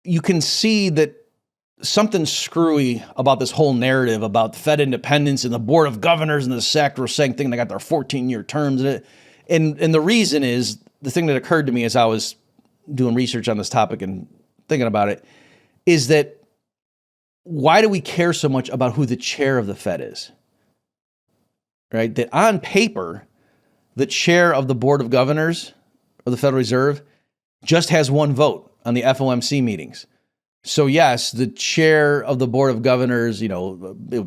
you can see that something screwy about this whole narrative about Fed independence and the Board of Governors and the sacrosanct thing. They got their 14-year terms in it. And the reason is, the thing that occurred to me as I was doing research on this topic and thinking about it, is that why do we care so much about who the chair of the Fed is? Right? That on paper, the chair of the Board of Governors of the Federal Reserve just has one vote on the FOMC meetings. So yes, the chair of the Board of Governors, way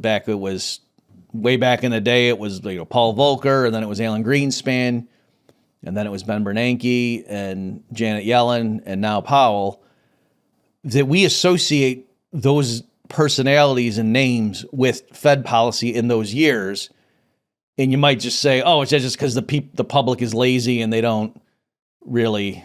back in the day, it was Paul Volcker, and then it was Alan Greenspan, and then it was Ben Bernanke and Janet Yellen, and now Powell. That we associate those personalities and names with Fed policy in those years, and you might just say, "Oh, it's just because the public is lazy and they don't really."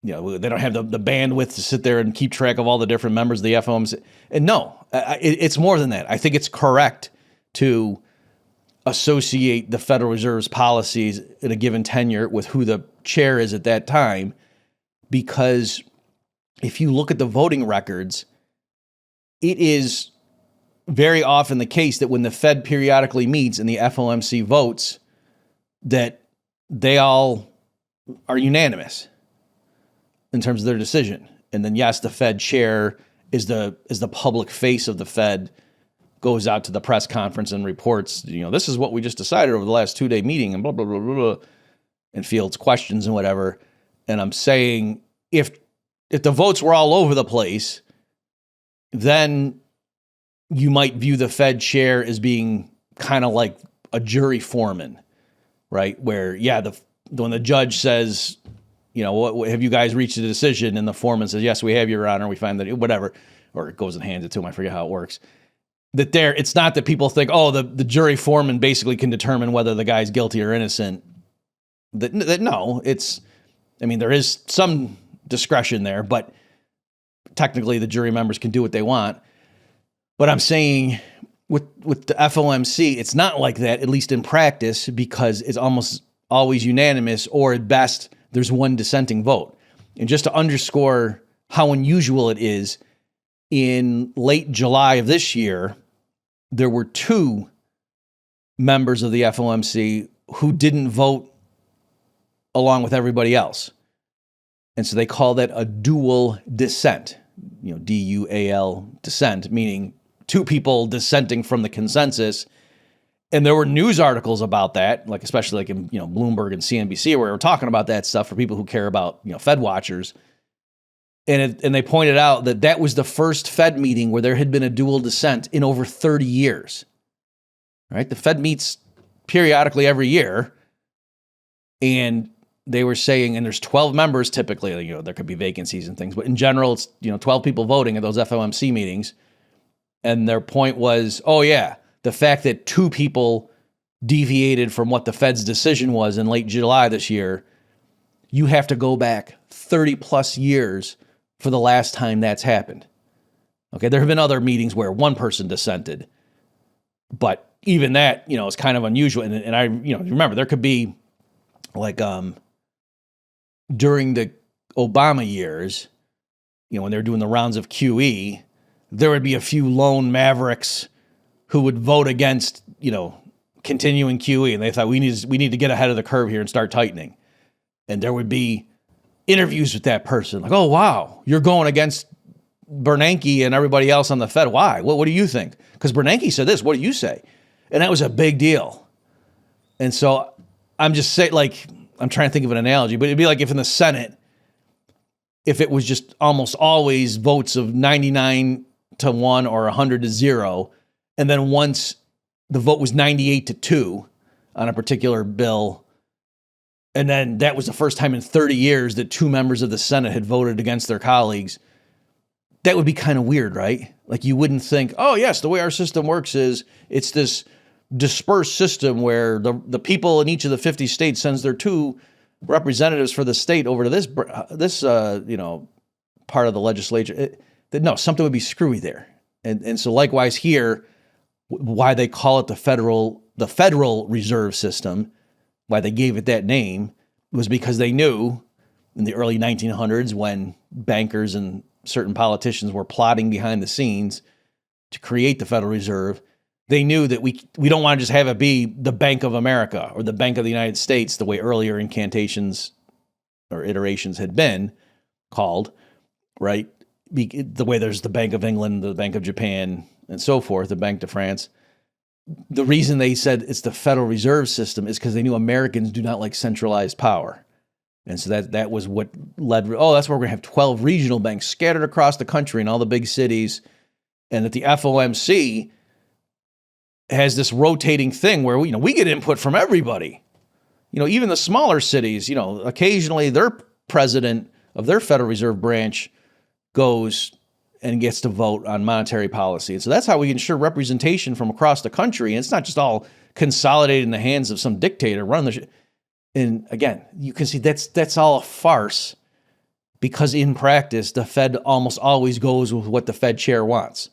They don't have the bandwidth to sit there and keep track of all the different members of the FOMC. And no, it's more than that. I think it's correct to associate the Federal Reserve's policies in a given tenure with who the chair is at that time, because if you look at the voting records, it is very often the case that when the Fed periodically meets and the FOMC votes, that they all are unanimous in terms of their decision. And then yes, the Fed chair is the public face of the Fed, goes out to the press conference and reports, this is what we just decided over the last 2-day meeting, and blah, blah, blah, blah, blah, and fields questions and whatever. And I'm saying, if the votes were all over the place, then you might view the Fed chair as being kind of like a jury foreman, right? Where, when the judge says, what have you guys reached a decision? And the foreman says, yes, we have, Your Honor. We find that whatever, or it goes and hands it to him. I forget how it works. It's not that people think, oh, the jury foreman basically can determine whether the guy's guilty or innocent. No, there is some discretion there, but technically the jury members can do what they want. But I'm saying with the FOMC, it's not like that, at least in practice, because it's almost always unanimous, or at best, there's one dissenting vote. And just to underscore how unusual it is, in late July of this year, there were 2 members of the FOMC who didn't vote along with everybody else. And so they call that a dual dissent, D-U-A-L, dissent, meaning 2 people dissenting from the consensus. And there were news articles about that, especially in Bloomberg and CNBC, where we're talking about that stuff for people who care about Fed watchers. And they pointed out that was the first Fed meeting where there had been a dual dissent in over 30 years. Right? The Fed meets periodically every year, and they were saying, and there's 12 members typically. There could be vacancies and things, but in general, it's 12 people voting at those FOMC meetings. And their point was, oh yeah, the fact that 2 people deviated from what the Fed's decision was in late July this year, you have to go back 30 plus years for the last time that's happened. Okay, there have been other meetings where 1 person dissented, but even that, is kind of unusual. And I, remember there could be during the Obama years, when they were doing the rounds of QE, there would be a few lone mavericks who would vote against, continuing QE, and they thought we need to get ahead of the curve here and start tightening. And there would be interviews with that person, like, oh wow, you're going against Bernanke and everybody else on the Fed. Why? What do you think? Because Bernanke said this. What do you say? And that was a big deal. And so I'm just saying, I'm trying to think of an analogy, but it'd be like if in the Senate, if it was just almost always votes of 99-1 or 100-0. And then once the vote was 98-2 on a particular bill, and then that was the first time in 30 years that 2 members of the Senate had voted against their colleagues, that would be kind of weird, right? You wouldn't think, oh yes, the way our system works is it's this dispersed system where the people in each of the 50 states sends their 2 representatives for the state over to this part of the legislature. No, something would be screwy there. And so likewise here, why they call it the Federal Reserve System, why they gave it that name, was because they knew in the early 1900s when bankers and certain politicians were plotting behind the scenes to create the Federal Reserve, they knew that we don't want to just have it be the Bank of America or the Bank of the United States, the way earlier incantations or iterations had been called, right? The way there's the Bank of England, the Bank of Japan, and so forth, the Bank de France. The reason they said it's the Federal Reserve System is because they knew Americans do not like centralized power. And so that was what led, that's where we're going to have 12 regional banks scattered across the country in all the big cities. And that the FOMC has this rotating thing where we get input from everybody. Even the smaller cities, occasionally their president of their Federal Reserve branch goes and gets to vote on monetary policy. And so that's how we ensure representation from across the country. And it's not just all consolidated in the hands of some dictator running the shit. And again, you can see that's all a farce, because in practice, the Fed almost always goes with what the Fed chair wants.